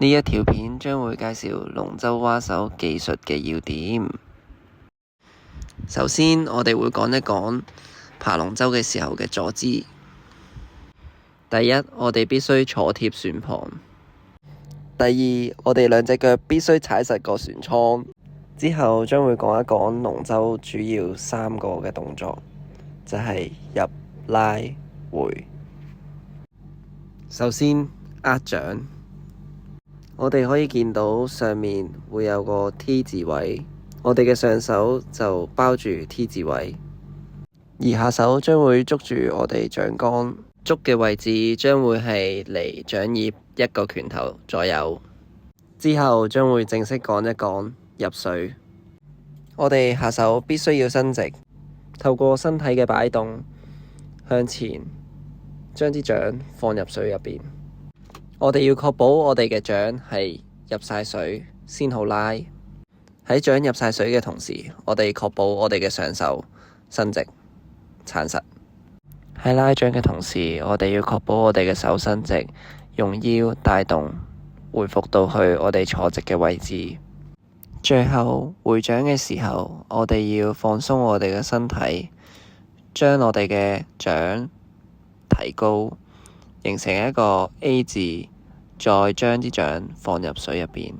呢一條片將會介紹龍舟划手技術嘅要點。首先，我哋會講一講爬龍舟嘅時候嘅坐姿。第一，我哋必須坐貼船旁。第二，我哋兩隻腳必須踩實個船艙。之後將會講一講龍舟主要3個嘅動作，就係入、拉、回。首先，握槳。我哋可以見到上面會有個 T 字位，我哋嘅上手就包住 T 字位，而下手將會捉住我哋槳桿，捉嘅位置將會係離槳葉1個拳頭左右。之後將會正式講一講入水。我哋下手必須要伸直，透過身體嘅擺動向前將支槳放入水入邊。我哋要確保我哋嘅槳係入晒水先好拉。喺槳入晒水嘅同時，我哋確保我哋嘅上手伸直撐實。喺拉槳嘅同時，我哋要確保我哋嘅手伸直，用腰帶動回復到去我哋坐直嘅位置。最後回槳嘅時候，我哋要放鬆我哋嘅身體，將我哋嘅槳提高，形成一個 A 字，再將啲槳放入水入邊。